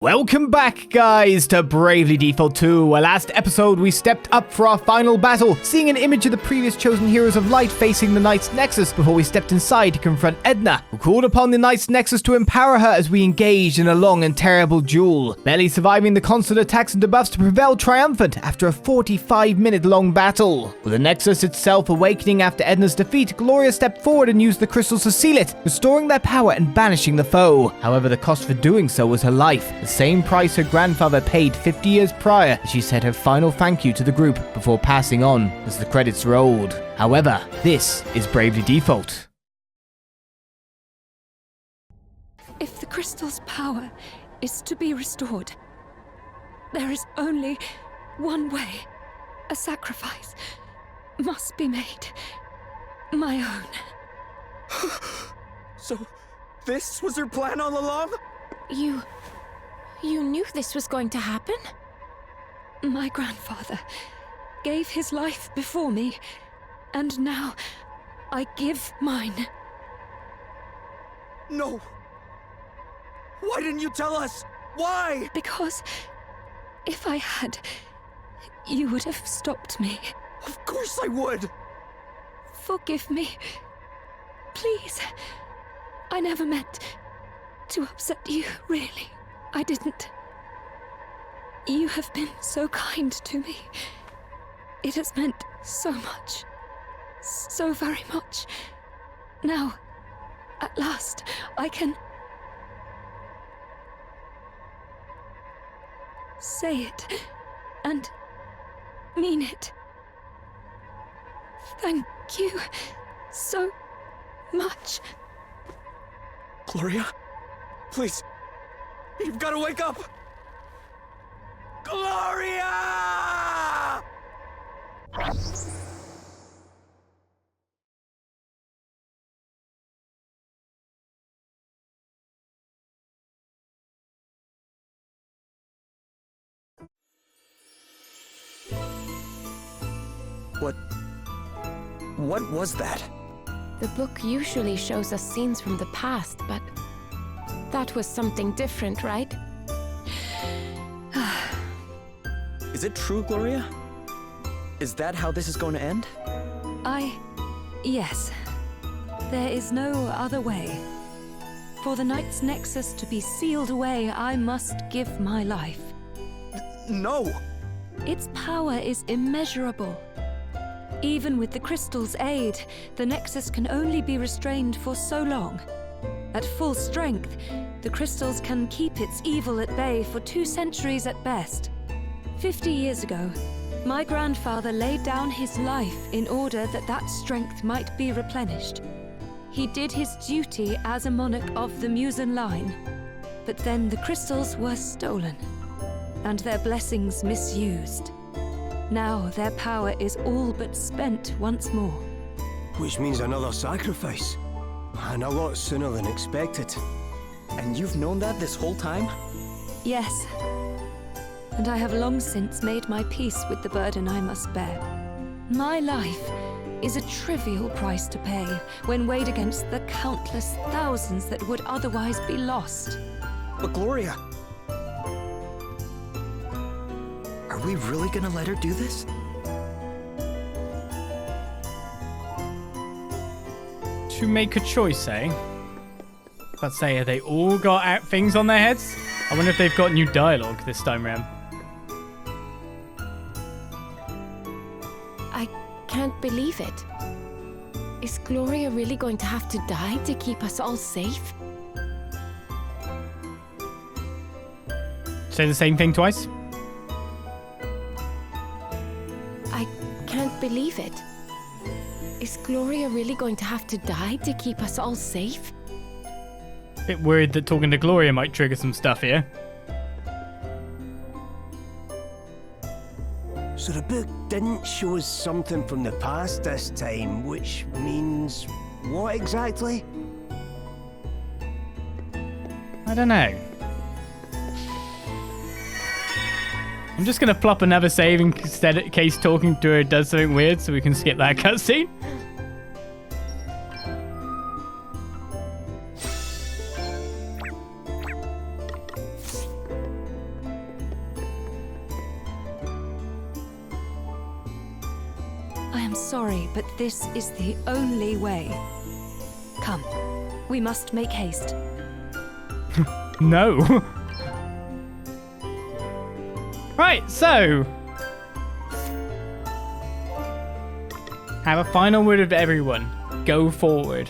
Welcome back, guys, to Bravely Default 2. Last episode, we stepped up for our final battle, seeing an image of the previous chosen heroes of light facing the Knight's Nexus before we stepped inside to confront Edna, who called upon the Knight's Nexus to empower her as we engaged in a long and terrible duel, barely surviving the constant attacks and debuffs to prevail triumphant after a 45-minute long battle. With the Nexus itself awakening after Edna's defeat, Gloria stepped forward and used the crystals to seal it, restoring their power and banishing the foe. However, the cost for doing so was her life. The same price her grandfather paid 50 years prior as she said her final thank you to the group before passing on as the credits rolled. However, this is Bravely Default. If the crystal's power is to be restored, there is only one way. A sacrifice must be made. My own. So, this was her plan all along? You knew this was going to happen? My grandfather gave his life before me, and now I give mine. No! Why didn't you tell us? Why? Because if I had, you would have stopped me. Of course I would! Forgive me. Please. I never meant to upset you, really. I didn't. You have been so kind to me. It has meant so much. So very much. Now, at last, I can say it and mean it. Thank you so much. Gloria? Please. You've got to wake up! Gloria! What was that? The book usually shows us scenes from the past, but that was something different, right? Is it true, Gloria? Is that how this is going to end? Yes. There is no other way. For the Knight's Nexus to be sealed away, I must give my life. No! Its power is immeasurable. Even with the crystal's aid, the Nexus can only be restrained for so long. At full strength, the crystals can keep its evil at bay for 2 centuries at best. 50 years ago, my grandfather laid down his life in order that that strength might be replenished. He did his duty as a monarch of the Musan line, but then the crystals were stolen, and their blessings misused. Now their power is all but spent once more. Which means another sacrifice. And a lot sooner than expected. And you've known that this whole time? Yes. And I have long since made my peace with the burden I must bear. My life is a trivial price to pay when weighed against the countless thousands that would otherwise be lost. But Gloria... Are we really gonna let her do this? To make a choice, eh? Let's say, have they all got things on their heads? I wonder if they've got new dialogue this time around. I can't believe it. Is Gloria really going to have to die to keep us all safe? Say the same thing twice. I can't believe it. Is Gloria really going to have to die to keep us all safe? Bit worried that talking to Gloria might trigger some stuff here. So the book didn't show us something from the past this time, which means what exactly? I don't know. I'm just going to plop another save in case talking to her does something weird so we can skip that cutscene. am sorry, but this is the only way. Come, we must make haste. No. Right, so have a final word with everyone. Go forward.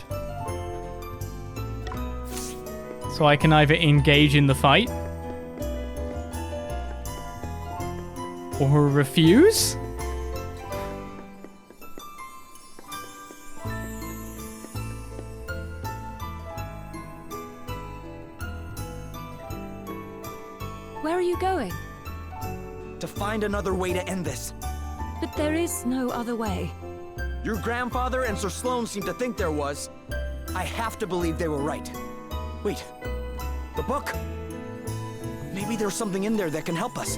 So I can either engage in the fight or refuse. Where are you going? To find another way to end this. But there is no other way. Your grandfather and Sir Sloane seem to think there was. I have to believe they were right. Wait, the book? Maybe there's something in there that can help us.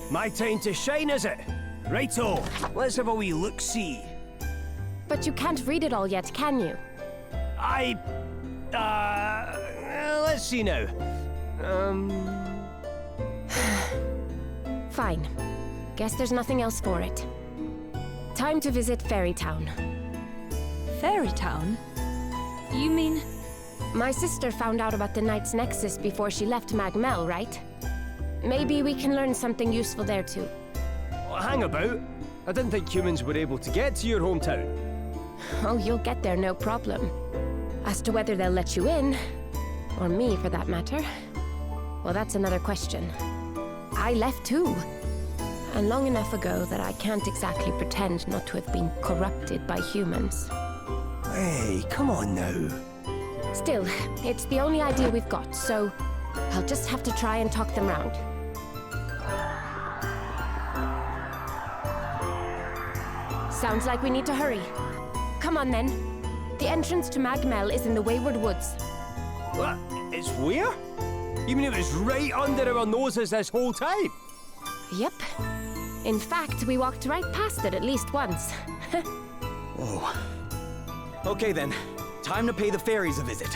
My time to shine, is it? Righto, let's have a wee look-see. But you can't read it all yet, can you? Let's see now. Fine. Guess there's nothing else for it. Time to visit Fairy Town. Fairy Town? You mean... My sister found out about the Knight's Nexus before she left Magmel, right? Maybe we can learn something useful there too. Well, hang about. I didn't think humans were able to get to your hometown. Oh, you'll get there, no problem. As to whether they'll let you in, or me for that matter, well, that's another question. I left too. And long enough ago that I can't exactly pretend not to have been corrupted by humans. Hey, come on now. Still, it's the only idea we've got, so I'll just have to try and talk them round. Sounds like we need to hurry. Come on then. The entrance to Magmel is in the Wayward Woods. What? It's where? You mean it was right under our noses this whole time? Yep. In fact, we walked right past it at least once. Whoa. Okay then, time to pay the fairies a visit.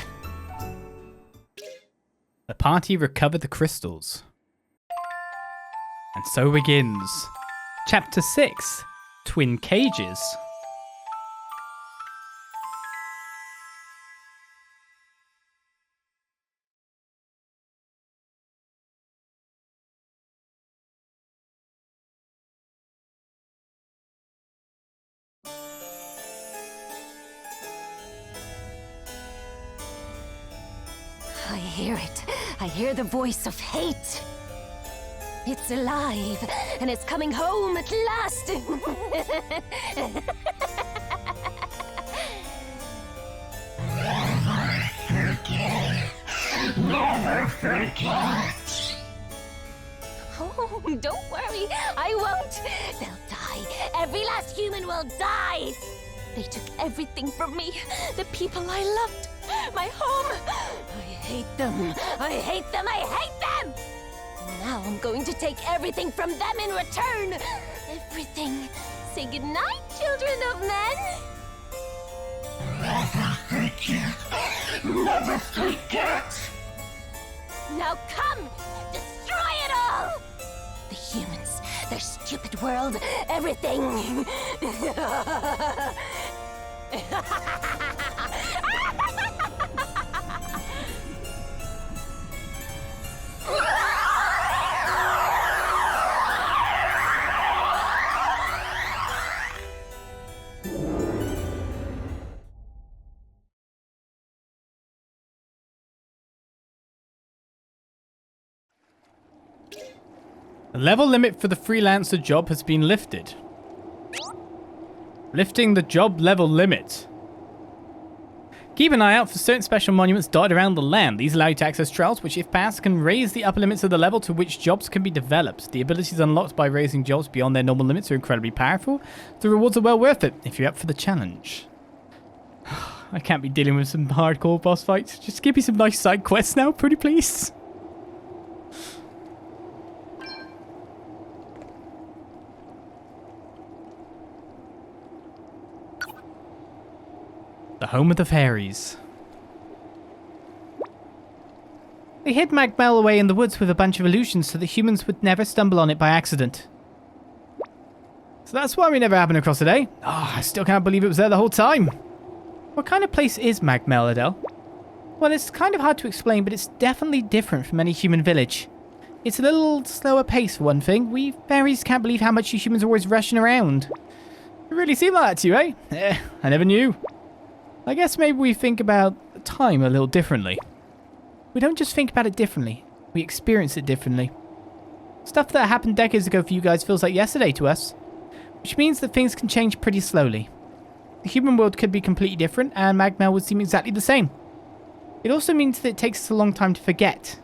The party recover the crystals. And so begins Chapter 6, Twin Cages. I hear it. I hear the voice of hate. It's alive, and it's coming home at last. Never forget. Oh, don't worry, I won't. They'll die. Every last human will die. They took everything from me. The people I loved. My home. I hate them. I hate them. I hate them. Now I'm going to take everything from them in return. Everything. Say goodnight, children of men. Never forget. Never forget. Now come! Destroy it all! The humans, their stupid world, everything! The level limit for the freelancer job has been lifted. Lifting the job level limit. Keep an eye out for certain special monuments dotted around the land. These allow you to access trials which, if passed, can raise the upper limits of the level to which jobs can be developed. The abilities unlocked by raising jobs beyond their normal limits are incredibly powerful. The rewards are well worth it if you're up for the challenge. I can't be dealing with some hardcore boss fights. Just give me some nice side quests now, pretty please. The home of the fairies. They hid Magmel away in the woods with a bunch of illusions so that humans would never stumble on it by accident. So that's why we never happened across today. Oh, I still can't believe it was there the whole time. What kind of place is Magmel, Adelle? Well, it's kind of hard to explain, but it's definitely different from any human village. It's a little slower pace, for one thing. We fairies can't believe how much you humans are always rushing around. It really seemed like that to you, eh? I never knew. I guess maybe we think about time a little differently. We don't just think about it differently. We experience it differently. Stuff that happened decades ago for you guys feels like yesterday to us. Which means that things can change pretty slowly. The human world could be completely different, and Magmel would seem exactly the same. It also means that it takes us a long time to forget.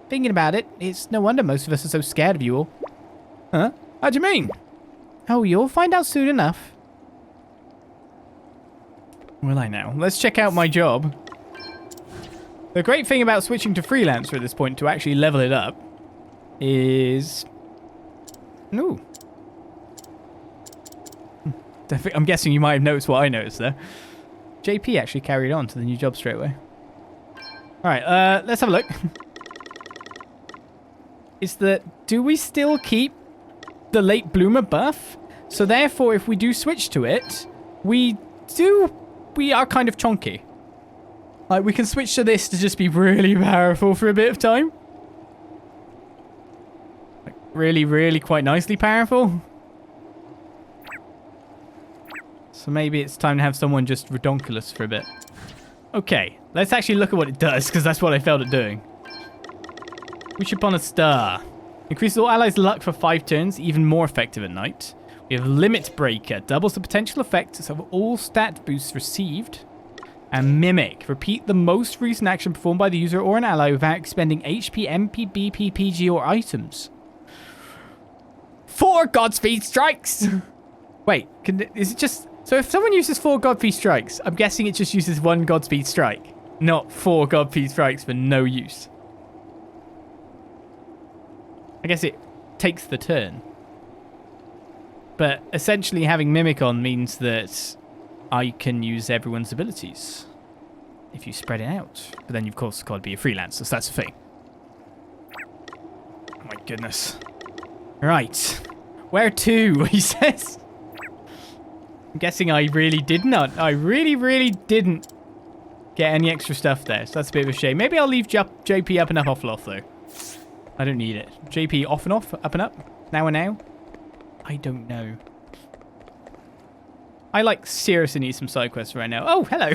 Thinking about it, it's no wonder most of us are so scared of you all. Huh? How do you mean? Oh, you'll find out soon enough. Will I now? Let's check out my job. The great thing about switching to freelancer at this point to actually level it up is... Ooh. I'm guessing you might have noticed what I noticed there. JP actually carried on to the new job straight away. Alright, let's have a look. Is that, do we still keep the late bloomer buff? So therefore, if we do switch to it, we are kind of chonky. Like, we can switch to this to just be really powerful for a bit of time. Like, really, really quite nicely powerful. So maybe it's time to have someone just redonkulous for a bit. Okay, let's actually look at what it does, because that's what I failed at doing. Wish upon a star. Increases all allies' luck for 5 turns, even more effective at night. We have Limit Breaker, doubles the potential effects of all stat boosts received. And Mimic, repeat the most recent action performed by the user or an ally without expending HP, MP, BP, PG, or items. 4 Godspeed Strikes! Wait, is it just... So if someone uses 4 Godspeed Strikes, I'm guessing it just uses 1 Godspeed Strike, not 4 Godspeed Strikes for no use. I guess it takes the turn. But essentially having Mimic on means that I can use everyone's abilities if you spread it out. But then, of course, got to be a freelancer, so that's the thing. Oh my goodness. Right. Where to, he says. I'm guessing I really did not. I really didn't get any extra stuff there, so that's a bit of a shame. Maybe I'll leave JP up and up, off, though. I don't need it. JP off and off, up and up, now and now. I don't know. I, like, seriously need some side quests right now. Oh, hello.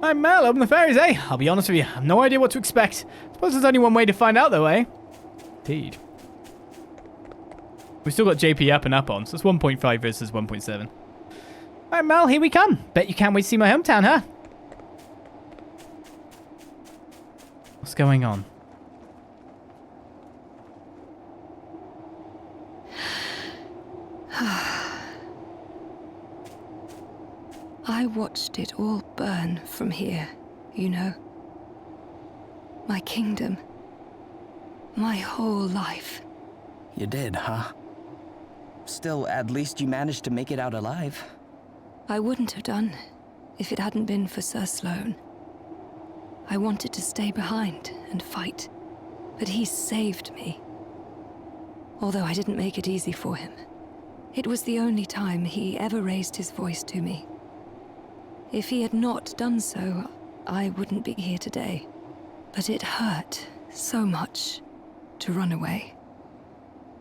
I'm Mel, open the fairies, eh? I'll be honest with you, I have no idea what to expect. Suppose there's only one way to find out, though, eh? Indeed. We've still got JP up and up on, so it's 1.5 versus 1.7. Alright, Mel, here we come. Bet you can't wait to see my hometown, huh? What's going on? I watched it all burn from here, you know. My kingdom. My whole life. You did, huh? Still, at least you managed to make it out alive. I wouldn't have done if it hadn't been for Sir Sloane. I wanted to stay behind and fight, but he saved me. Although I didn't make it easy for him. It was the only time he ever raised his voice to me. If he had not done so, I wouldn't be here today. But it hurt so much to run away.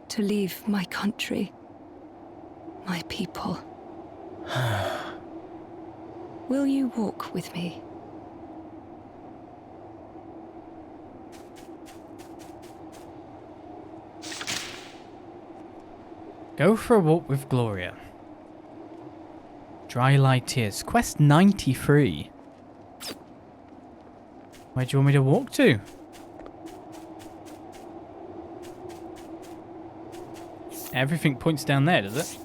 To leave my country. My people. Will you walk with me? Go for a walk with Gloria. Dry Light Tears. Quest 93. Where do you want me to walk to? Everything points down there, does it?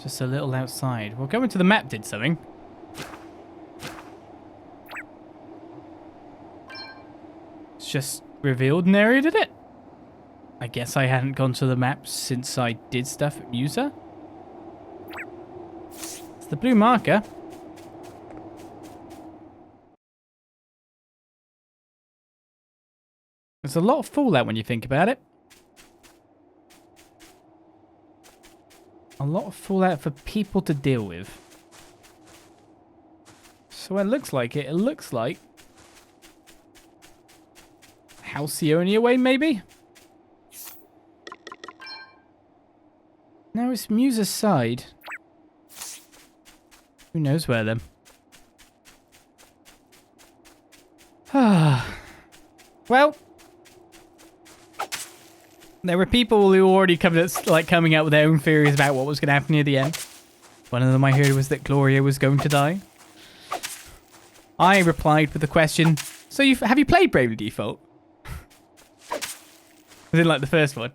Just a little outside. Well, going to the map did something. It's just revealed an area, did it? I guess I hadn't gone to the map since I did stuff at Musa. It's the blue marker. There's a lot of fallout when you think about it. A lot of fallout for people to deal with. So it looks like Halcyonia way, maybe? Now it's Musa's side. Who knows where then? Well, there were people who already coming out with their own theories about what was going to happen near the end. One of them I heard was that Gloria was going to die. I replied with the question, so have you played Bravely Default? As in like the first one.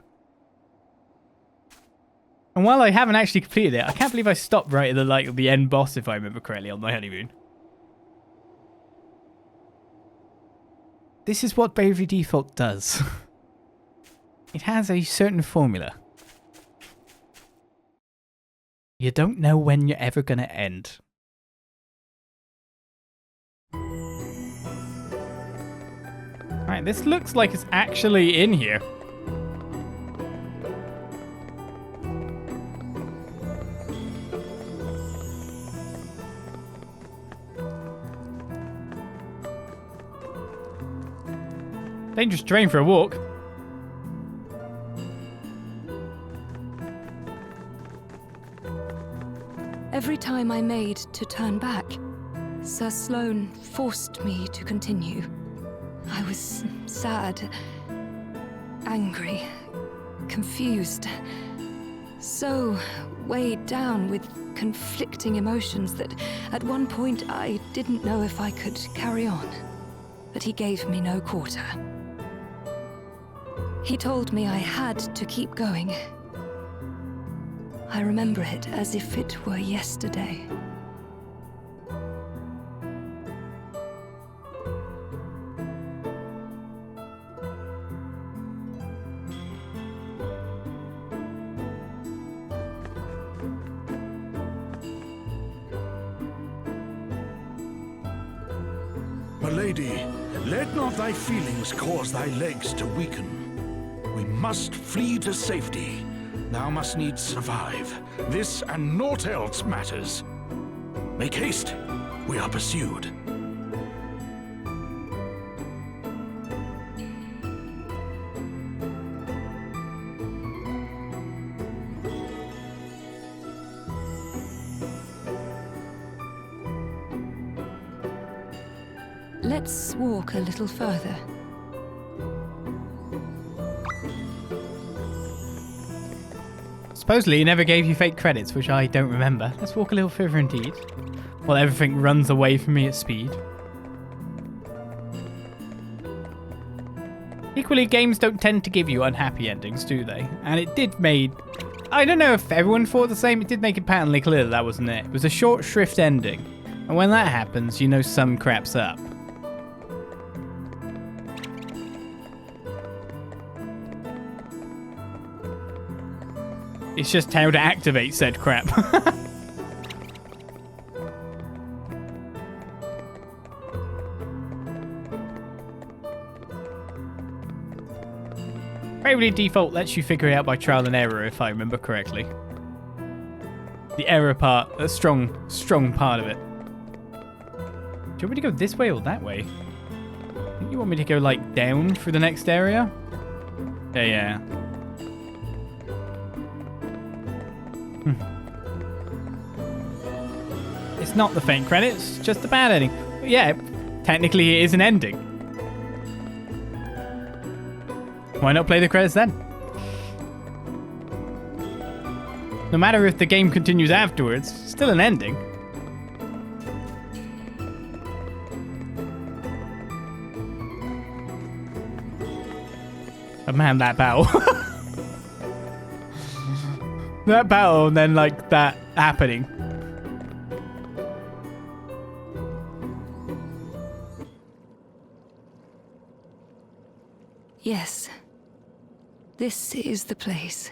And while I haven't actually completed it, I can't believe I stopped right at the end boss, if I remember correctly, on my honeymoon. This is what Bravely Default does. It has a certain formula. You don't know when you're ever going to end. Alright, this looks like it's actually in here. Dangerous terrain for a walk. Every time I made to turn back, Sir Sloane forced me to continue. I was sad, angry, confused, so weighed down with conflicting emotions that at one point I didn't know if I could carry on. But he gave me no quarter. He told me I had to keep going. I remember it as if it were yesterday. My lady, let not thy feelings cause thy legs to weaken. We must flee to safety. Thou must needs survive. This and naught else matters. Make haste. We are pursued. Let's walk a little further. Supposedly, he never gave you fake credits, which I don't remember. Let's walk a little further indeed. While everything runs away from me at speed. Equally, games don't tend to give you unhappy endings, do they? And it did make... I don't know if everyone thought the same. It did make it patently clear that wasn't it. It was a short shrift ending. And when that happens, you know some crap's up. It's just how to activate said crap. Bravely Default lets you figure it out by trial and error, if I remember correctly. The error part, a strong part of it. Do you want me to go this way or that way? I think you want me to go, like, down through the next area? Yeah. It's not the faint credits, just the bad ending. But yeah, technically it is an ending. Why not play the credits then? No matter if the game continues afterwards, still an ending. Oh man, that battle. That battle and then like that happening. Yes. This is the place.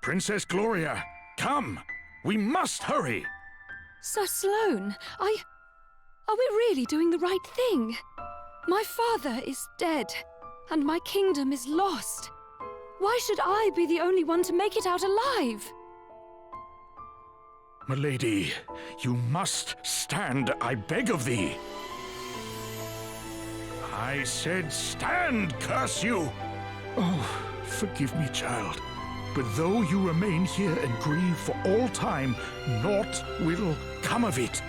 Princess Gloria, come! We must hurry! Sir Sloane, are we really doing the right thing? My father is dead, and my kingdom is lost. Why should I be the only one to make it out alive? Milady, you must stand, I beg of thee. I said stand, curse you! Oh, forgive me, child. But though you remain here and grieve for all time, naught will come of it.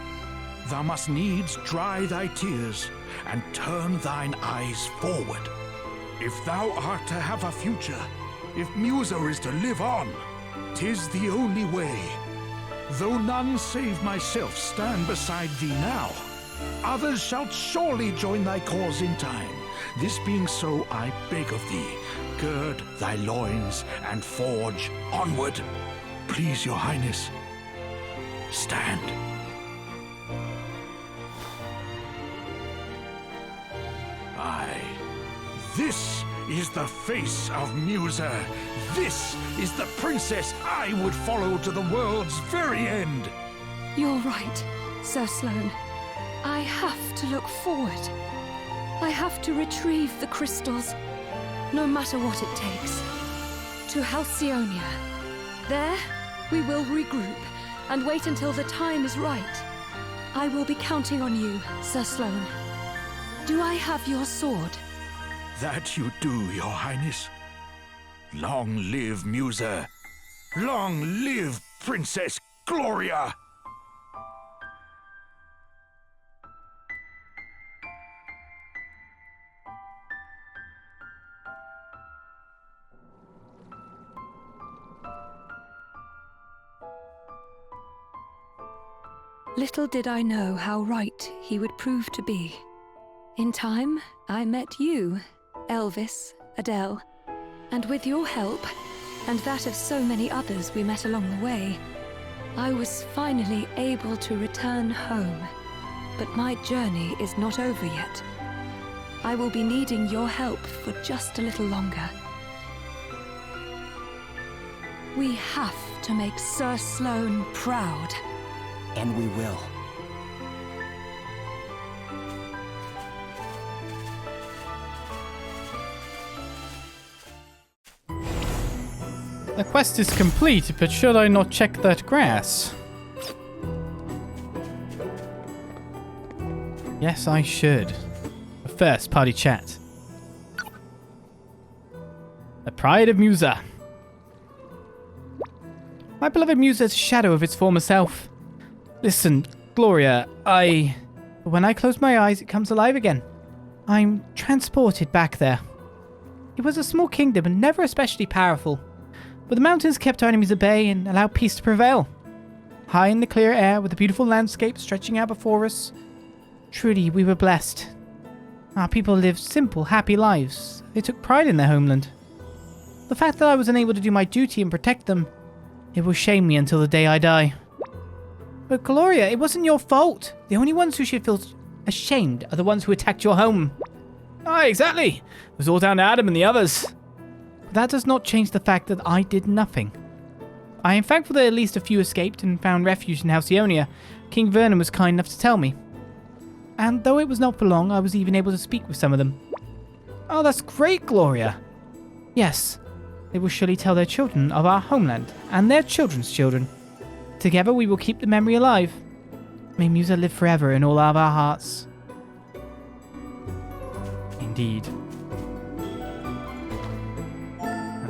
Thou must needs dry thy tears and turn thine eyes forward. If thou art to have a future, if Musa is to live on, 'tis the only way. Though none save myself stand beside thee now, others shall surely join thy cause in time. This being so, I beg of thee, gird thy loins and forge onward. Please, your highness, stand. Aye, this is the face of Musa. This is the princess I would follow to the world's very end. You're right, Sir Sloane. I have to look forward. I have to retrieve the crystals, no matter what it takes. To Halcyonia. There, we will regroup and wait until the time is right. I will be counting on you, Sir Sloane. Do I have your sword? That you do, your highness. Long live Musa. Long live Princess Gloria. Little did I know how right he would prove to be. In time, I met you, Elvis, Adelle, and with your help, and that of so many others we met along the way, I was finally able to return home. But my journey is not over yet. I will be needing your help for just a little longer. We have to make Sir Sloane proud. And we will. The quest is complete, but should I not check that grass? Yes, I should. But first, party chat. The pride of Musa. My beloved Musa is a shadow of its former self. Listen, Gloria, when I close my eyes, it comes alive again. I'm transported back there. It was a small kingdom and never especially powerful, but the mountains kept our enemies at bay and allowed peace to prevail. High in the clear air with a beautiful landscape stretching out before us, truly we were blessed. Our people lived simple, happy lives. They took pride in their homeland. The fact that I was unable to do my duty and protect them, it will shame me until the day I die. But Gloria, it wasn't your fault. The only ones who should feel ashamed are the ones who attacked your home. Aye, exactly. It was all down to Adam and the others. But that does not change the fact that I did nothing. I am thankful that at least a few escaped and found refuge in Halcyonia. King Vernon was kind enough to tell me. And though it was not for long, I was even able to speak with some of them. Oh, that's great, Gloria. Yes, they will surely tell their children of our homeland and their children's children. Together we will keep the memory alive. May Musa live forever in all of our hearts. Indeed.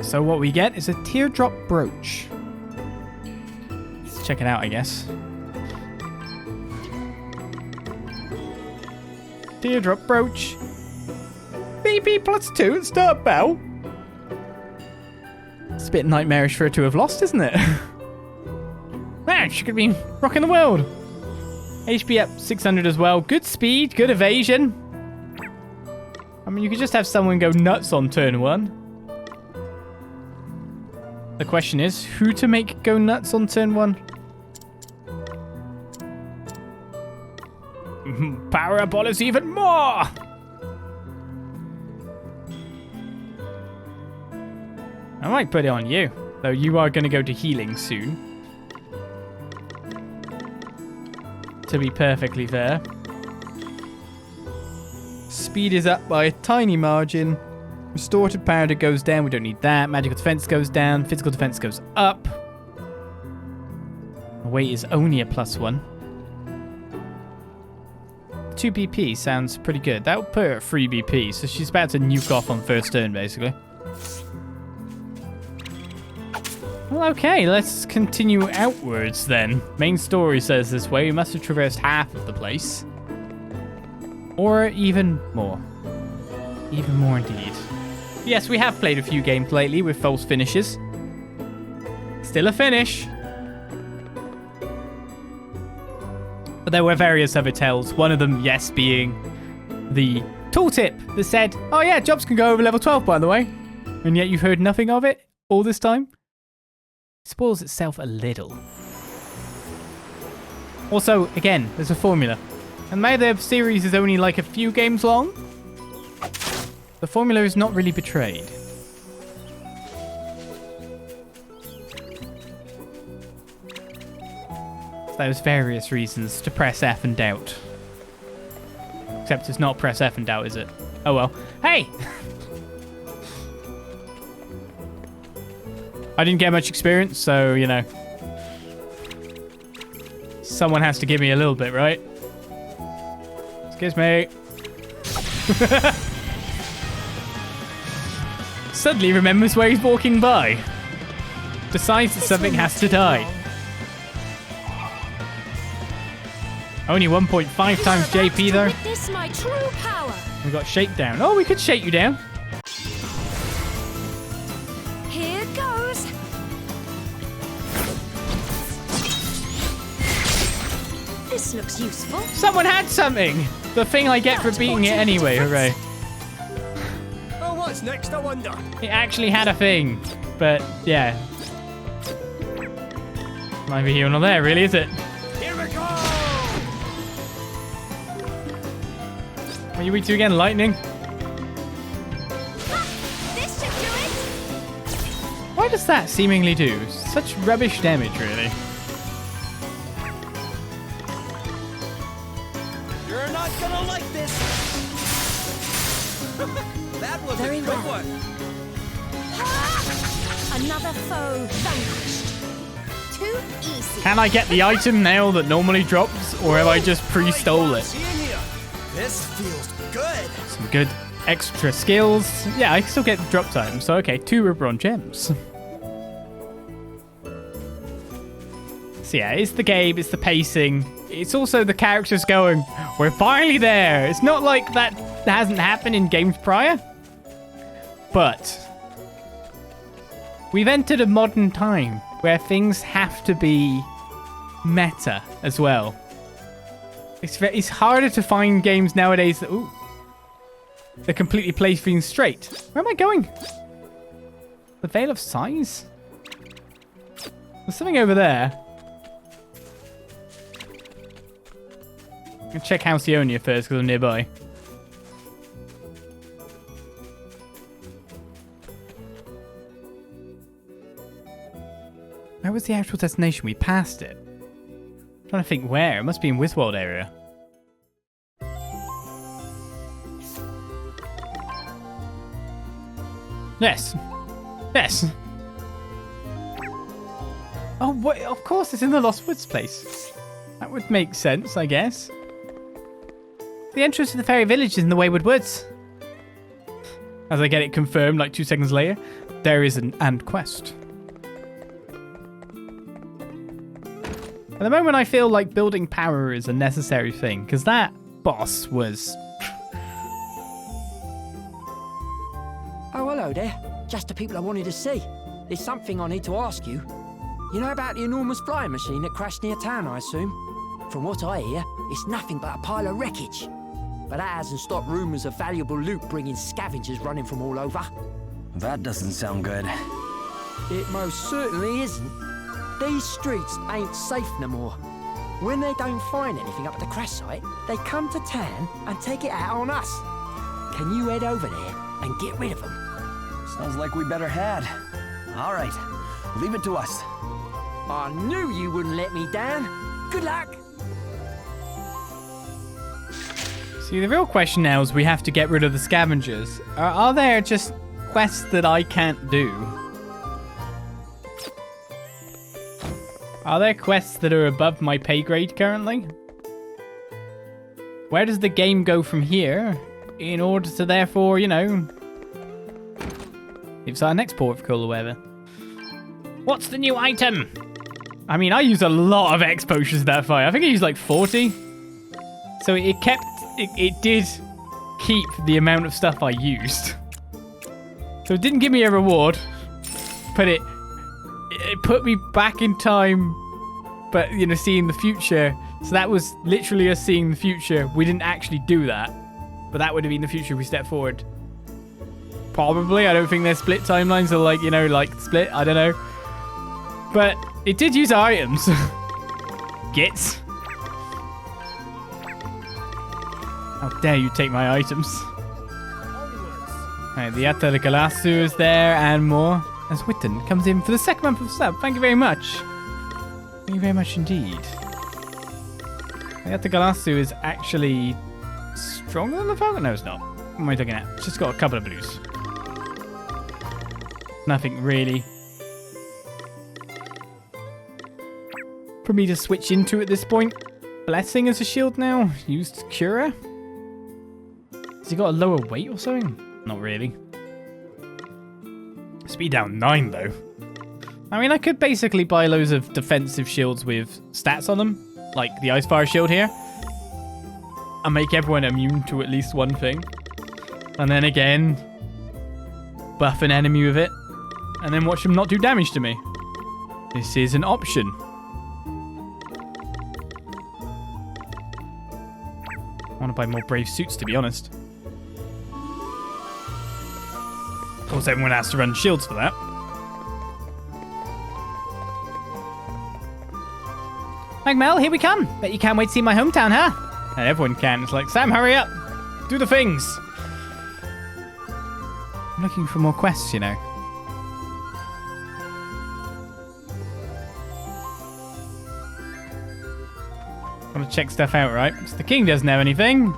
So what we get is a teardrop brooch. Let's check it out, I guess. Teardrop brooch. BP +2 at start bell. It's a bit nightmarish for her to have lost, isn't it? Man, she could be rocking the world. HP up 600 as well. Good speed, good evasion. I mean, you could just have someone go nuts on turn 1. The question is, who to make go nuts on turn 1? Power up Olive even more! I might put it on you. Though you are going to go to healing soon. To be perfectly fair. Speed is up by a tiny margin. Restorative powder goes down. We don't need that. Magical defense goes down. Physical defense goes up. Weight is only a +1. 2 BP sounds pretty good. That would put her at 3 BP, so she's about to nuke off on first turn, basically. Well, okay, let's continue outwards then. Main story says this way. We must have traversed half of the place. Or even more. Even more indeed. Yes, we have played a few games lately with false finishes. Still a finish. But there were various other tells. One of them, yes, being the tooltip that said, oh yeah, jobs can go over level 12, by the way. And yet you've heard nothing of it all this time. It spoils itself a little. Also, again, there's a formula. And now the series is only like a few games long. The formula is not really betrayed. There's various reasons to press F and doubt. Except it's not press F and doubt, is it? Oh well. Hey! I didn't get much experience, so, you know. Someone has to give me a little bit, right? Excuse me. Suddenly remembers where he's walking by. Decides that something has to die. Only 1.5 times JP though. Witness my true power. We got shakedown. Oh, we could shake you down. Here goes. This looks useful. Someone had something. The thing I get for beating it anyway. Hooray. Oh, what's next, I wonder? It actually had a thing. But, yeah. Neither here nor there, really, is it? Here we go! What are you weak to again? Lightning? This should do it. Why does that seemingly do such rubbish damage, really? You're not gonna like this. That was Very a good well. one. Another foe vanquished. Too easy. Can I get the item now that normally drops, or have I just pre-stole it? See in here. This feels good. Some good extra skills. Yeah, I can still get dropped items, so okay, 2 Rubron gems. So yeah, it's the game, it's the pacing. It's also the characters going, we're finally there. It's not like that hasn't happened in games prior. But we've entered a modern time where things have to be meta as well. It's harder to find games nowadays that, they're completely play things straight. Where am I going? The Veil of Sighs? There's something over there. I'm going to check Halcyonia first because I'm nearby. Where was the actual destination? We passed it. I'm trying to think where. It must be in Withwold area. Yes. Yes. Oh, wait, of course it's in the Lost Woods place. That would make sense, I guess. The entrance to the fairy village is in the Wayward Woods. As I get it confirmed like 2 seconds later, there is an and quest. At the moment, I feel like building power is a necessary thing, because that boss was... Oh, hello there. Just the people I wanted to see. There's something I need to ask you. You know about the enormous flying machine that crashed near town, I assume? From what I hear, it's nothing but a pile of wreckage. But that hasn't stopped rumours of valuable loot bringing scavengers running from all over. That doesn't sound good. It most certainly isn't. These streets ain't safe no more. When they don't find anything up at the crash site, they come to town and take it out on us. Can you head over there and get rid of them? Sounds like we better head. All right. Leave it to us. I knew you wouldn't let me down. Good luck. See, the real question now is we have to get rid of the scavengers. Are there just quests that I can't do? Are there quests that are above my pay grade currently? Where does the game go from here in order to therefore, you know, it's our next port of call or whatever. What's the new item? I mean, I use a lot of X potions that fight. I think I used like 40. So it did keep the amount of stuff I used. So it didn't give me a reward, but it put me back in time, but, you know, seeing the future. So that was literally us seeing the future. We didn't actually do that, but that would have been the future if we stepped forward. Probably. I don't think their split timelines are like, you know, like split. I don't know. But it did use items. Gits. How dare you take my items. Alright, the Adelle Elvis is there and more. As Witten comes in for the second month of sub. Thank you very much. Thank you very much indeed. The Adelle Elvis is actually stronger than the Falcon? No, it's not. What am I looking at? It's just got a couple of blues. Nothing really for me to switch into at this point. Blessing as a shield now. Used Cura. Has he got a lower weight or something? Not really. Speed down 9 though. I mean, I could basically buy loads of defensive shields with stats on them, like the Icefire shield here, and make everyone immune to at least one thing. And then again, buff an enemy with it, and then watch them not do damage to me. This is an option. I want to buy more brave suits, to be honest. Of course, everyone has to run shields for that. Magmel, here we come. Bet you can't wait to see my hometown, huh? And everyone can. It's like, Sam, hurry up. Do the things. I'm looking for more quests, you know. Want to check stuff out, right? So the king doesn't have anything.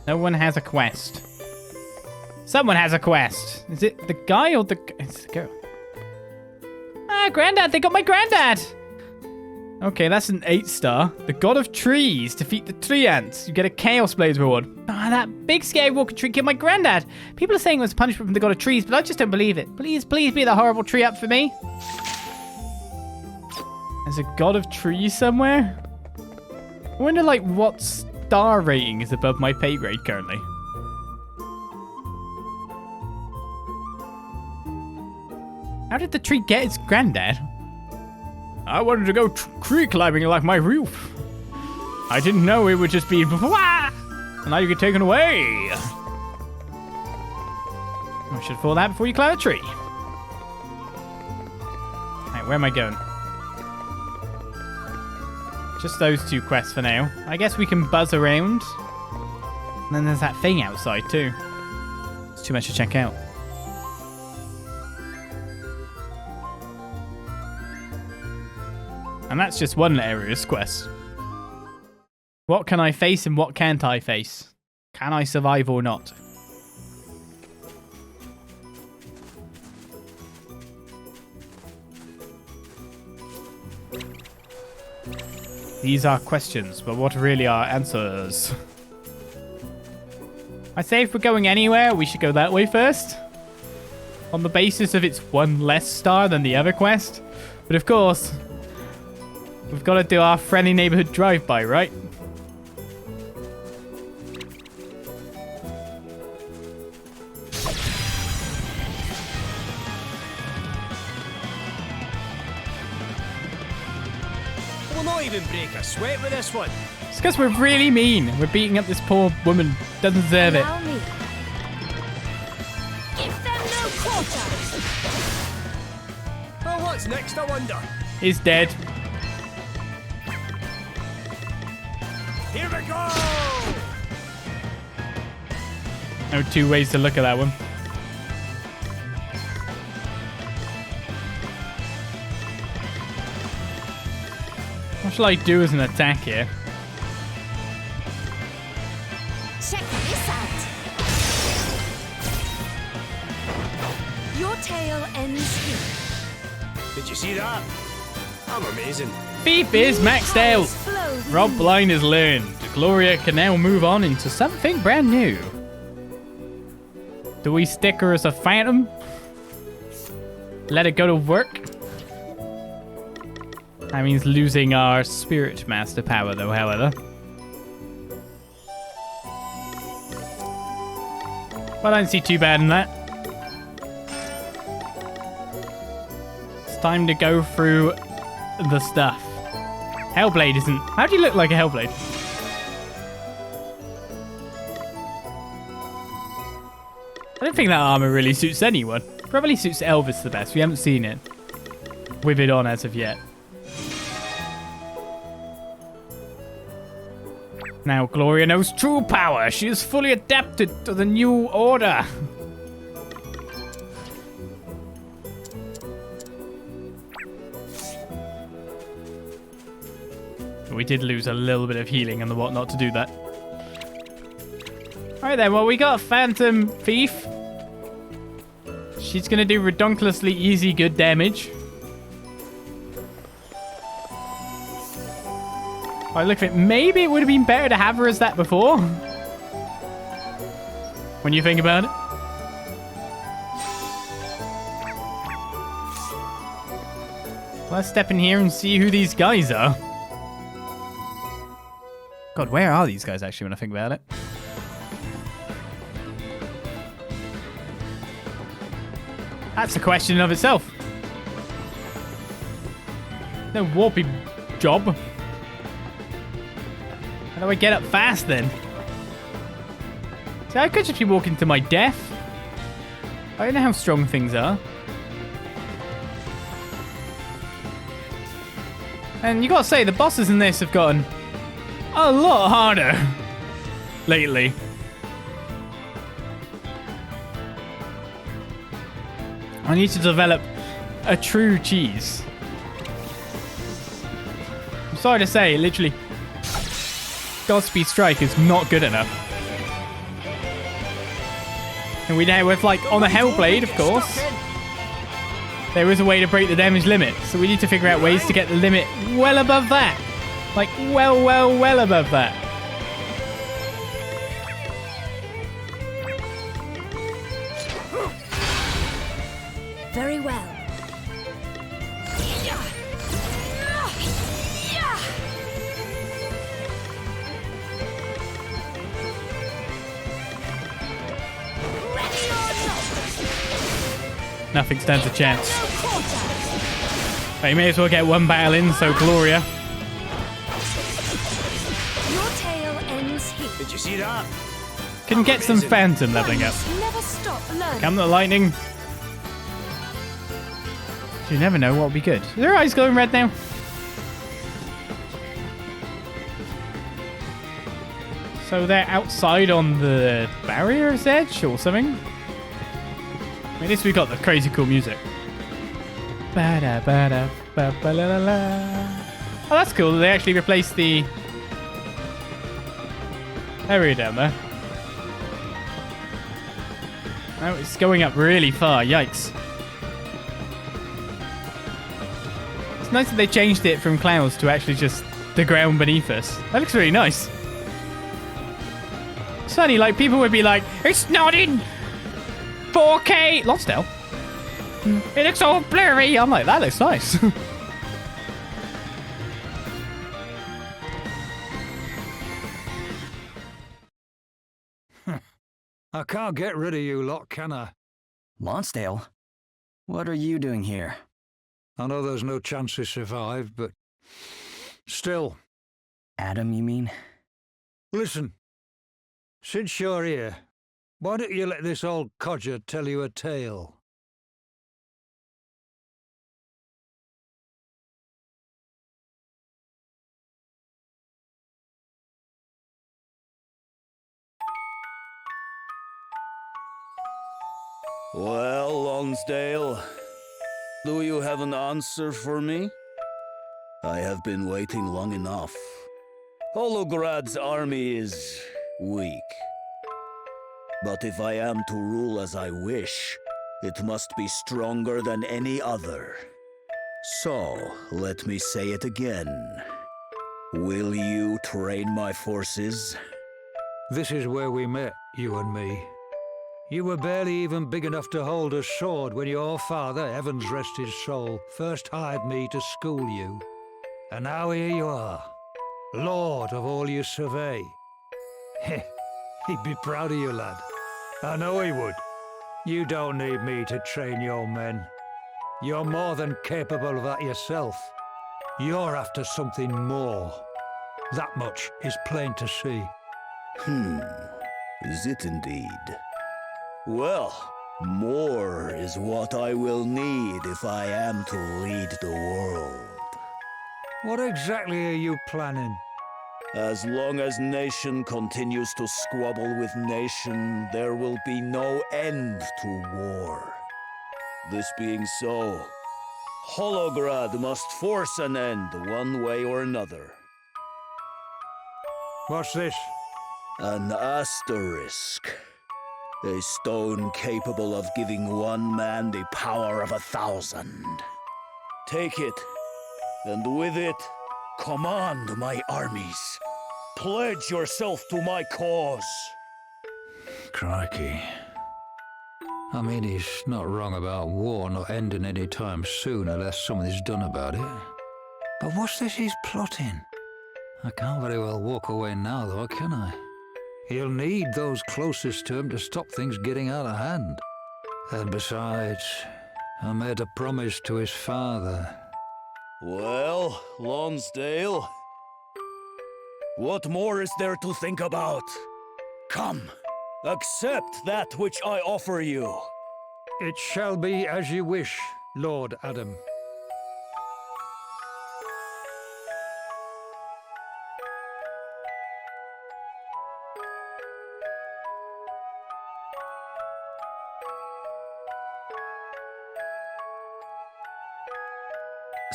No one has a quest. Someone has a quest. Is it the guy or the... It's the girl. Ah, Grandad. They got my Grandad. Okay, that's an 8-star. The God of Trees. Defeat the tree ants. You get a Chaos Blades reward. Ah, that big scary walking tree killed my Grandad. People are saying it was punishment from the God of Trees, but I just don't believe it. Please, please be the horrible tree up for me. There's a God of Trees somewhere? I wonder, like, what star rating is above my pay grade currently. How did the tree get its Granddad? I wanted to go tree climbing like my roof. I didn't know it would just be... And now you get taken away. I should have thought that before you climb a tree. Alright, where am I going? Just those 2 quests for now. I guess we can buzz around. And then there's that thing outside too. It's too much to check out. And that's just one area's quest. What can I face and what can't I face? Can I survive or not? These are questions, but what really are answers? I say if we're going anywhere, we should go that way first. On the basis of it's 1 less star than the other quest. But of course, we've got to do our friendly neighborhood drive-by, right? We'll not even break a sweat with this one. It's because we're really mean. We're beating up this poor woman. Doesn't deserve it. Allow me. Give them no quarter. Oh, what's next, I wonder? He's dead. Here we go! No 2 ways to look at that one. What shall I do as an attack here? Check this out. Your tale ends here. Did you see that? I'm amazing. Thief is maxed out. Rob Blind has learned. Gloria can now move on into something brand new. Do we stick her as a phantom? Let it go to work? That means losing our spirit master power though, however. Well, I don't see too bad in that. It's time to go through the stuff. Hellblade isn't... How do you look like a Hellblade? I don't think that armor really suits anyone. Probably suits Elvis the best. We haven't seen it with it on as of yet. Now Gloria knows true power. She is fully adapted to the new order. We did lose a little bit of healing and the whatnot to do that. Alright then, well we got a Phantom Thief. She's gonna do redonkulously easy good damage. I look at it, maybe it would have been better to have her as that before. When you think about it. Let's step in here and see who these guys are. God, where are these guys actually when I think about it? That's a question in of itself. No warpy job. How do I get up fast then? See, I could just be walking to my death. I don't know how strong things are. And you gotta say, the bosses in this have gotten a lot harder lately. I need to develop a true cheese. I'm sorry to say, literally, Godspeed Strike is not good enough. And we know with, like, on the Hellblade, of course, there is a way to break the damage limit. So we need to figure out ways to get the limit well above that. Like, well above that. Very well. Nothing stands a chance. But you may as well get one battle in, so Gloria. Your tale ends here. Did you see that? Can get some Phantom leveling up. Never stop learning. Come the lightning. You never know what will be good. Are their eyes glowing red now? So they're outside on the barrier's edge or something? At least we got the crazy cool music. Oh, that's cool. They actually replaced the area down there. Oh, it's going up really far. Yikes. It's nice that they changed it from clouds to actually just the ground beneath us. That looks really nice. It's funny, like, people would be like, it's not in 4K. Lonsdale. It looks all blurry. I'm like, that looks nice. I can't get rid of you lot, can I? Lonsdale? What are you doing here? I know there's no chance to survive, but still. Adam, you mean? Listen, since you're here, why don't you let this old codger tell you a tale? Well, Lonsdale, do you have an answer for me? I have been waiting long enough. Holograd's army is weak. But if I am to rule as I wish, it must be stronger than any other. So, let me say it again. Will you train my forces? This is where we met, you and me. You were barely even big enough to hold a sword when your father, heavens rest his soul, first hired me to school you. And now here you are, lord of all you survey. He'd be proud of you, lad. I know he would. You don't need me to train your men. You're more than capable of that yourself. You're after something more. That much is plain to see. Is it indeed? Well, more is what I will need if I am to lead the world. What exactly are you planning? As long as nation continues to squabble with nation, there will be no end to war. This being so, Holograd must force an end one way or another. What's this? An asterisk. A stone capable of giving one man the power of 1,000. Take it, and with it, command my armies. Pledge yourself to my cause. Crikey. I mean, he's not wrong about war not ending any time soon unless something's done about it. But what's this he's plotting? I can't very well walk away now, though, can I? He'll need those closest to him to stop things getting out of hand. And besides, I made a promise to his father. Well, Lonsdale, what more is there to think about? Come, accept that which I offer you. It shall be as you wish, Lord Adam.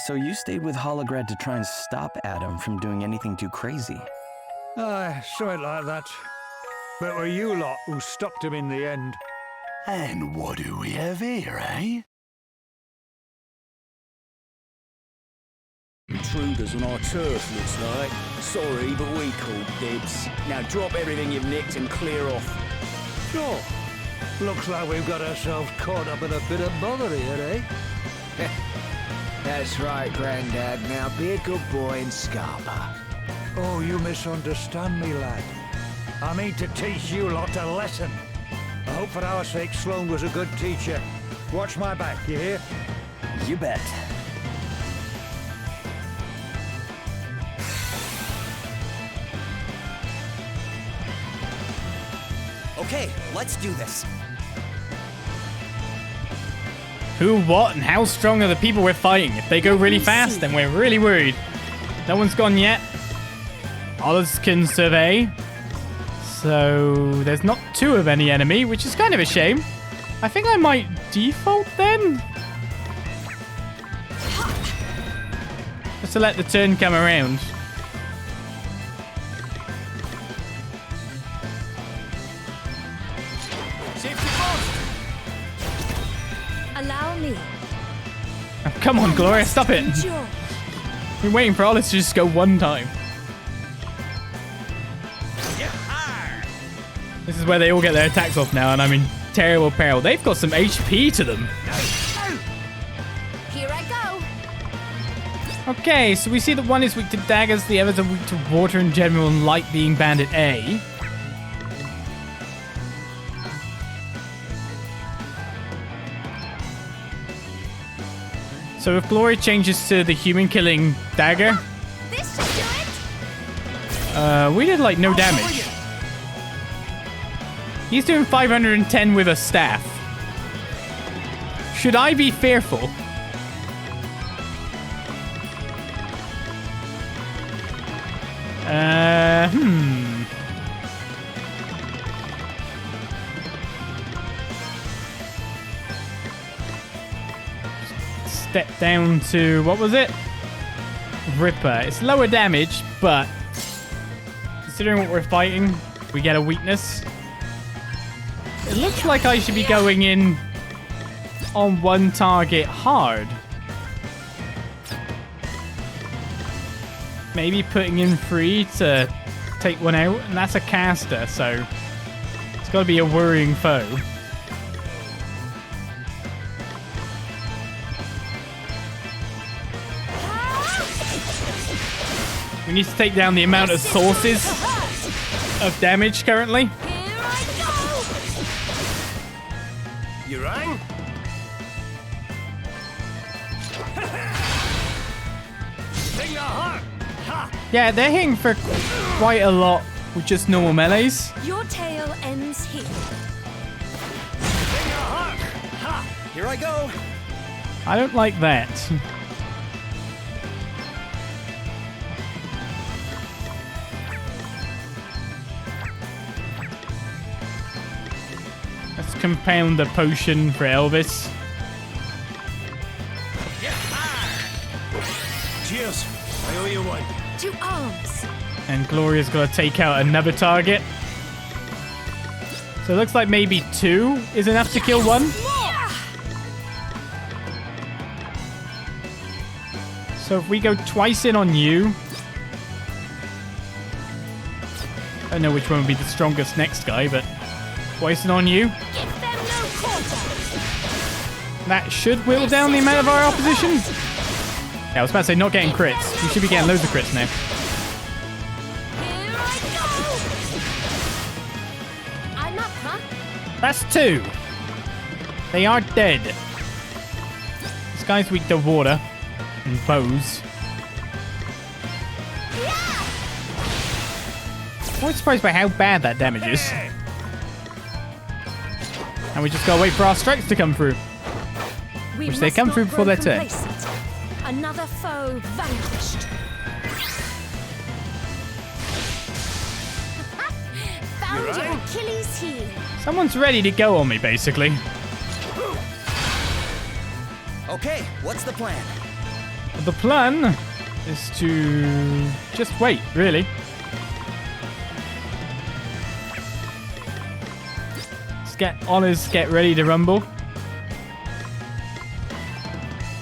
So you stayed with Holograd to try and stop Adam from doing anything too crazy? Aye, something like that. But it were you lot who stopped him in the end. And what do we have here, eh? Intruders on our turf, looks like. Sorry, but we called dibs. Now drop everything you've nicked and clear off. Sure. Looks like we've got ourselves caught up in a bit of bother here, eh? That's right, Grandad. Now be a good boy and scarper. Oh, you misunderstand me, lad. I mean to teach you lot a lesson. I hope for our sake Sloane was a good teacher. Watch my back, you hear? You bet. Okay, let's do this. Who, what, and how strong are the people we're fighting? If they go really fast, then we're really worried. No one's gone yet. Others can survey. So there's not two of any enemy, which is kind of a shame. I think I might default then. Just to let the turn come around. Allow me. Oh, come on, Gloria, stop it. I've been waiting for all this to just go one time. This is where they all get their attacks off now, and I'm in terrible peril. They've got some HP to them. Here I go. Okay, so we see that one is weak to daggers, the others are weak to water in general, and light being bandit A. So if Glory changes to the human-killing dagger, This should do it. we did like no damage. He's doing 510 with a staff. Should I be fearful? Step down to, what was it? Ripper. It's lower damage, but considering what we're fighting, we get a weakness. It looks like I should be going in on one target hard. Maybe putting in 3 to take one out, and that's a caster, so it's got to be a worrying foe. We need to take down the amount of sources of damage currently. You rang? Thing your heart. Ha! Yeah, they're hitting for quite a lot with just normal melees. Your tale ends here. Thing your heart. Ha! Here I go. I don't like that. Let's compound the potion for Elvis. Cheers. I owe you one. To arms. And Gloria's got to take out another target. So it looks like maybe 2 is enough to kill 1. So if we go twice in on you... I don't know which one would be the strongest next guy, but twice in on you. Give them no quarter. That should whittle down the amount of our opposition. Yeah, I was about to say not getting crits. We should be getting loads of crits now. Here I go. I'm up, huh? That's 2. They are dead. This guy's weak to water and bows. I'm quite surprised by how bad that damage is. And we just gotta wait for our strikes to come through. Which they come through before their turn. Another foe vanquished. Found your Achilles heel. Someone's ready to go on me, basically. Okay, what's the plan? The plan is to just wait, really. Let's get Oliz, get ready to rumble.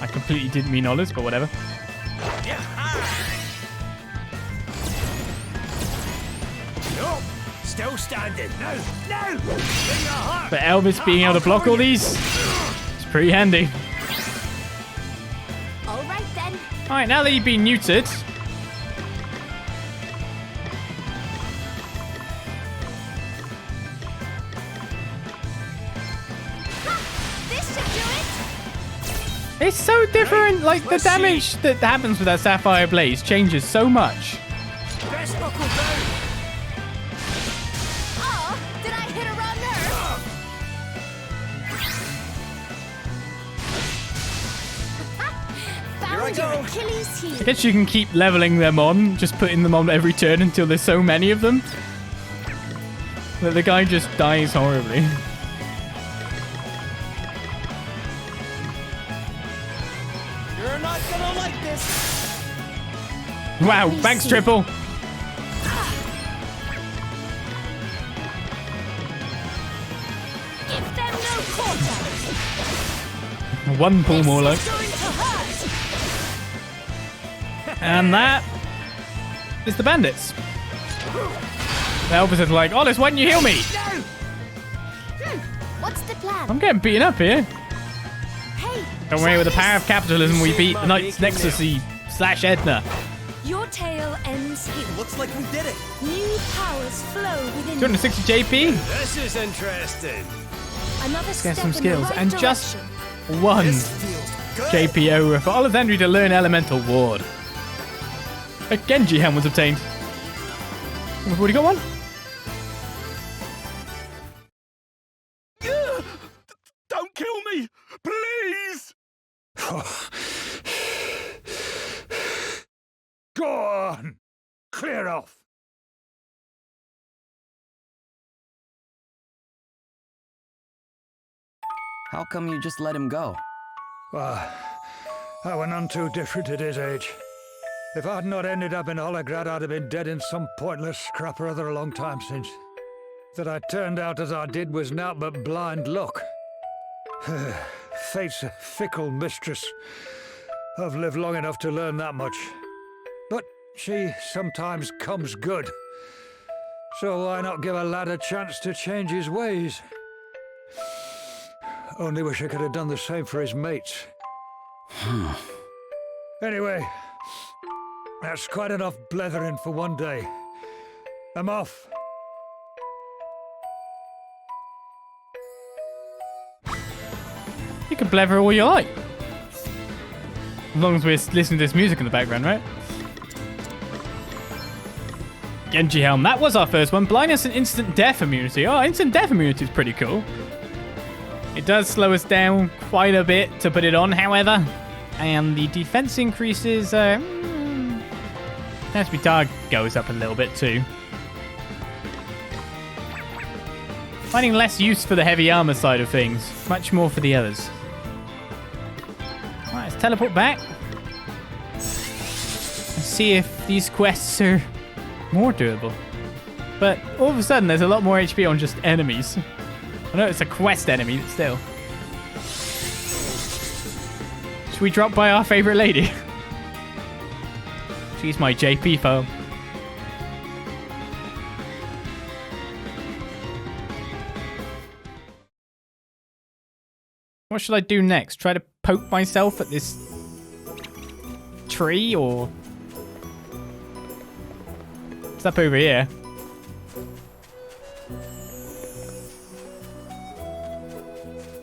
I completely didn't mean Oliz, but whatever. No, still standing. No, no. Bring your heart. But Elvis being able to block all these, it's pretty handy. All right then. All right, now that you've been neutered, This should do it. it's so different. Like the damage that happens with that Sapphire Blaze changes so much. Best buckle down. Oh, did I hit a wrong nerve? Here I Found your go. Achilles I heel. guess you can keep leveling them on, just putting them on every turn until there's so many of them that the guy just dies horribly. You're not gonna like this. Wow, thanks, Triple. Give them no quarter. One pull more like. This is going to hurt. And that is the bandits. Elvis is like, Oliz, why didn't you heal me? What's the plan? I'm getting beaten up here. Hey, Don't worry, with the power of capitalism, we beat the Knights Nexus/Edna. Your tale ends here. Looks like we did it. New powers flow within you. 260 JP. This is interesting. Another Get step some in skills. the right And just direction. 1 This feels good. JP over for Olizandri to learn Elemental Ward. A Genji helm was obtained. We've already got one. Don't kill me! Please! Go on! Clear off! How come you just let him go? Well, I were none too different at his age. If I'd not ended up in Holograd, I'd have been dead in some pointless scrap or other a long time since. That I turned out as I did was naught but blind luck. Fate's a fickle mistress. I've lived long enough to learn that much. But she sometimes comes good. So why not give a lad a chance to change his ways? Only wish I could have done the same for his mates. Anyway, that's quite enough blethering for one day. I'm off. You can blether all you like. As long as we're listening to this music in the background, right? Genji Helm, that was our first one. Blindness and instant death immunity. Oh, instant death immunity is pretty cool. It does slow us down quite a bit to put it on, however. And the defense increases... Nasty Dog goes up a little bit too. Finding less use for the heavy armor side of things. Much more for the others. Right, let's teleport back. And see if these quests are more doable. But all of a sudden, there's a lot more HP on just enemies. I know it's a quest enemy, but still. Should we drop by our favorite lady? She's my JP foe. What should I do next? Try to poke myself at this tree, or... It's up over here.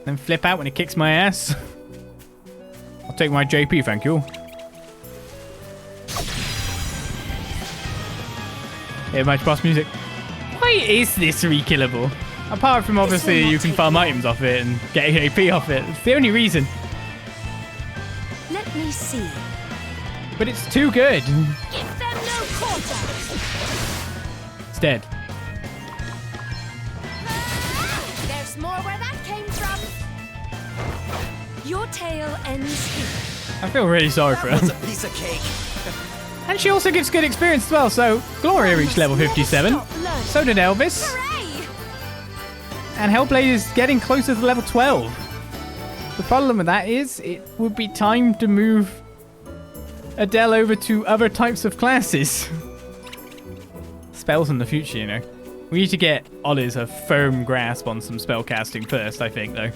Then flip out when it kicks my ass. I'll take my JP, thank you. Yeah, match boss music. Why is this rekillable? Apart from obviously you can farm items off it and get AP off it. It's the only reason. Let me see. But it's too good. Give them no quarter! It's dead. There's more where that came from. Your tale ends here. I feel really sorry for her. That was a piece of cake. And she also gives good experience as well. So Gloria reached level 57. So did Elvis. Hooray! And Hellblade is getting closer to level 12. The problem with that is it would be time to move Adele over to other types of classes. Spells in the future, you know. We need to get Oliz a firm grasp on some spell casting first, I think, though.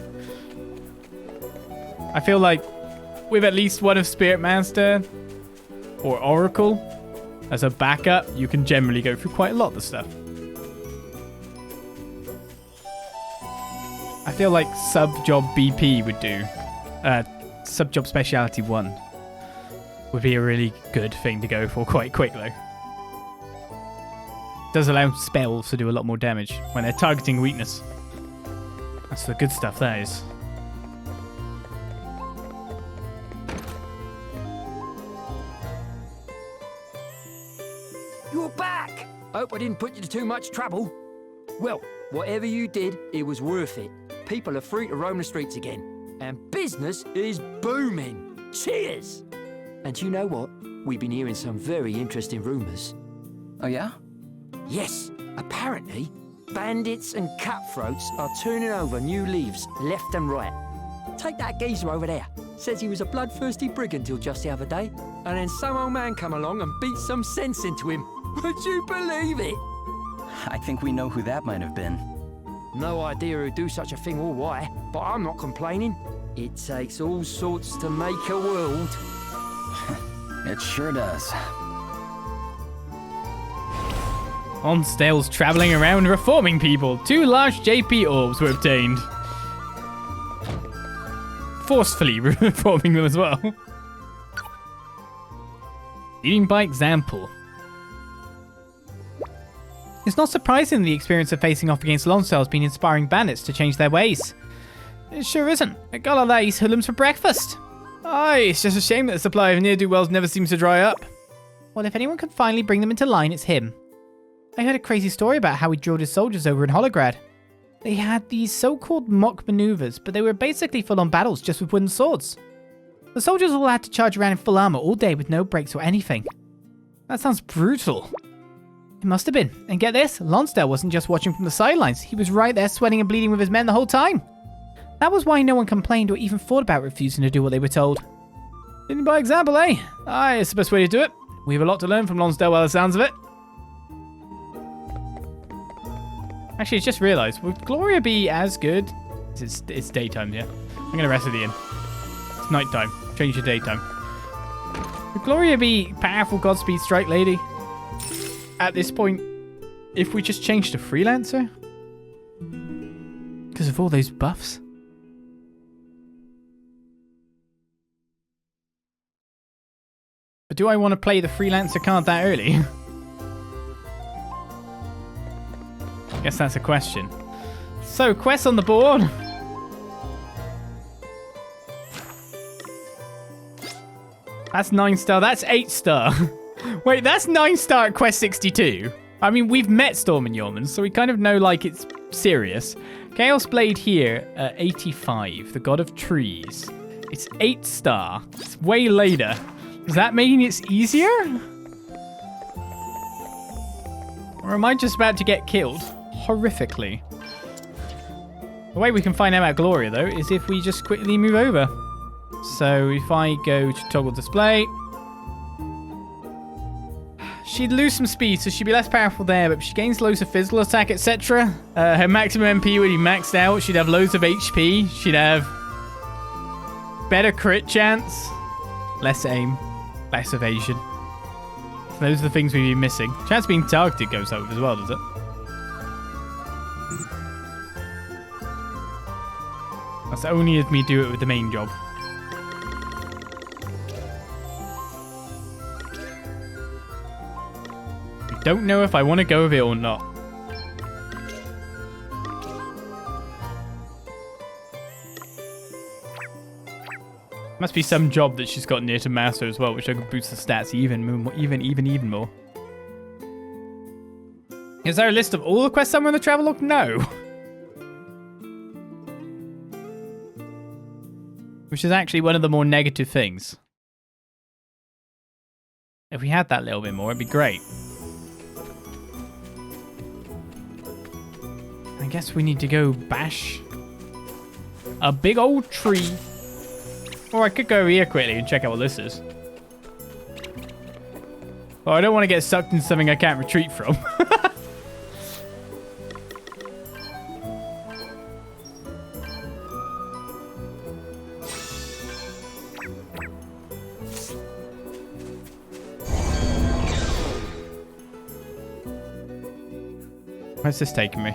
I feel like with at least one of Spirit Master or Oracle as a backup, you can generally go through quite a lot of the stuff. I feel like Sub-Job BP would do. Sub-Job Speciality 1 would be a really good thing to go for quite quickly. Does allow spells to do a lot more damage when they're targeting weakness. That's the good stuff, that is. You're back! Hope I didn't put you to too much trouble. Well, whatever you did, it was worth it. People are free to roam the streets again. And business is booming. Cheers! And you know what? We've been hearing some very interesting rumours. Oh, yeah? Yes, apparently, bandits and cutthroats are turning over new leaves left and right. Take that geezer over there. Says he was a bloodthirsty brigand till just the other day, and then some old man come along and beat some sense into him. Would you believe it? I think we know who that might have been. No idea who'd do such a thing or why, but I'm not complaining. It takes all sorts to make a world. It sure does. Lonsdale's traveling around reforming people. 2 large JP orbs were obtained. Forcefully reforming them as well. Leading by example. It's not surprising the experience of facing off against Lonsdale has been inspiring bandits to change their ways. It sure isn't. I got all these hoodlums for breakfast. Aye, it's just a shame that the supply of ne'er-do-wells never seems to dry up. Well, if anyone could finally bring them into line, it's him. I heard a crazy story about how he drilled his soldiers over in Holograd. They had these so-called mock maneuvers, but they were basically full-on battles just with wooden swords. The soldiers all had to charge around in full armor all day with no breaks or anything. That sounds brutal. It must have been. And get this, Lonsdale wasn't just watching from the sidelines. He was right there sweating and bleeding with his men the whole time. That was why no one complained or even thought about refusing to do what they were told. Leading by example, eh? Aye, it's the best way to do it. We have a lot to learn from Lonsdale by the sounds of it. Actually, I just realised, would Gloria be as good? It's daytime, yeah. I'm going to rest at the inn. It's nighttime. Change to daytime. Would Gloria be powerful Godspeed Strike Lady? At this point, if we just change to Freelancer? Because of all those buffs? But do I want to play the Freelancer card that early? Guess that's a question. So, quests on the board. That's 9-star. That's 8-star. Wait, that's 9-star at quest 62. I mean, we've met Storm and Yeoman, so we kind of know, like, it's serious. Chaos Blade here at 85. The God of Trees. It's 8-star. It's way later. Does that mean it's easier? Or am I just about to get killed? Horrifically. The way we can find out about Gloria, though, is if we just quickly move over. So if I go to toggle display, she'd lose some speed, so she'd be less powerful there, but she gains loads of physical attack, etc. Her maximum MP would be maxed out. She'd have loads of HP. She'd have better crit chance, less aim, less evasion. So those are the things we'd be missing. Chance of being targeted goes up as well, does it? That's only if me do it with the main job. I don't know if I want to go with it or not. Must be some job that she's got near to Master as well, which I could boost the stats even more. Is there a list of all the quests somewhere in the travelogue? No. Which is actually one of the more negative things. If we had that little bit more, it'd be great. I guess we need to go bash a big old tree. Or I could go over here quickly and check out what this is. Oh, I don't want to get sucked into something I can't retreat from. Where's this taking me?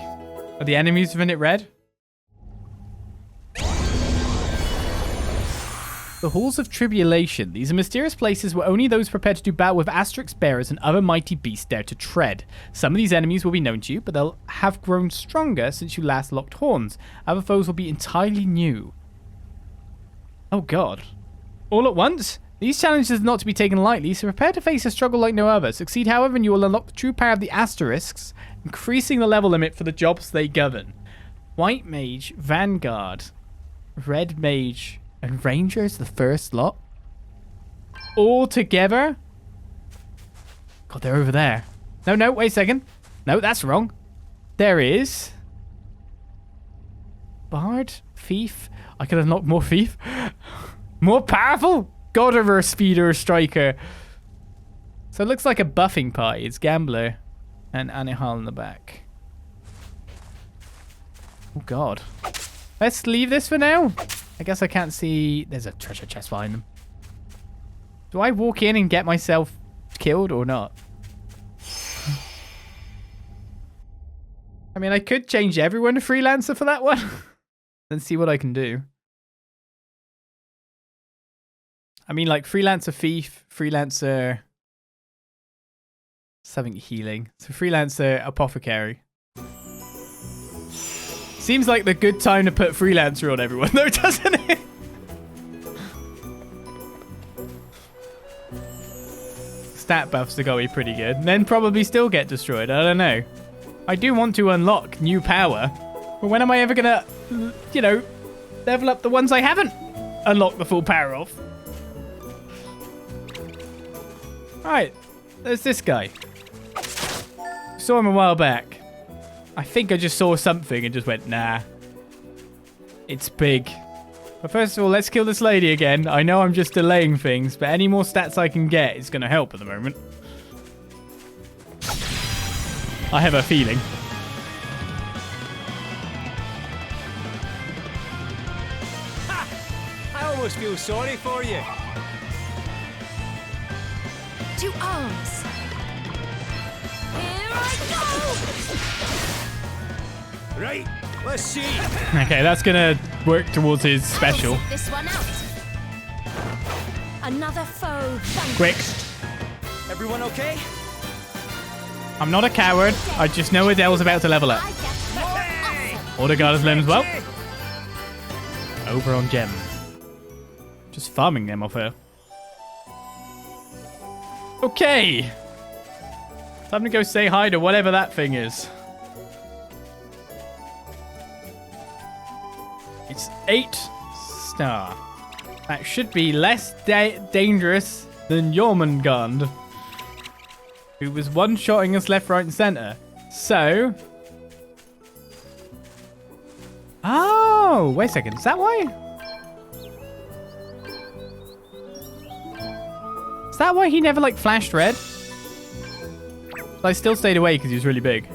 Are the enemies within it red? The Halls of Tribulation. These are mysterious places where only those prepared to do battle with Asterisk bearers and other mighty beasts dare to tread. Some of these enemies will be known to you, but they'll have grown stronger since you last locked horns. Other foes will be entirely new. Oh god. All at once? These challenges are not to be taken lightly, so prepare to face a struggle like no other. Succeed, however, and you will unlock the true power of the Asterisks, increasing the level limit for the jobs they govern. White Mage, Vanguard, Red Mage, and Ranger is the first lot. All together? God, they're over there. No, wait a second. No, that's wrong. There is Bard, Thief. I could unlock more Thief. More powerful? God, or a speeder, or striker. So it looks like a buffing party. It's Gambler and Anihal in the back. Oh god. Let's leave this for now. I guess I can't see. There's a treasure chest behind them. Do I walk in and get myself killed or not? I mean, I could change everyone to Freelancer for that one. And see what I can do. I mean, like Freelancer Thief, Freelancer something healing. So Freelancer Apothecary. Seems like the good time to put Freelancer on everyone though, doesn't it? Stat buffs are going to be pretty good. And then probably still get destroyed. I don't know. I do want to unlock new power. But when am I ever going to, you know, level up the ones I haven't unlocked the full power of? Alright, There's this guy. Saw him a while back. I think I just saw something and just went, nah. It's big. But first of all, let's kill this lady again. I know I'm just delaying things, but any more stats I can get is going to help at the moment. I have a feeling. Ha! I almost feel sorry for you. To arms. Here I go! Right, let's see. Okay, that's going to work towards his special. I'll sit this one out. Another foe vanquished. Quick. Everyone okay? I'm not a coward. I just know Adele's about to level up. Order Guard limbs well. Over on Gem. Just farming them off her. Okay. Time to go say hi to whatever that thing is. It's 8-star. That should be less dangerous than Jormungand, who was one-shotting us left, right, and center. So... Oh, wait a second. Is that why? Is that why he never, like, flashed red? I still stayed away because he was really big.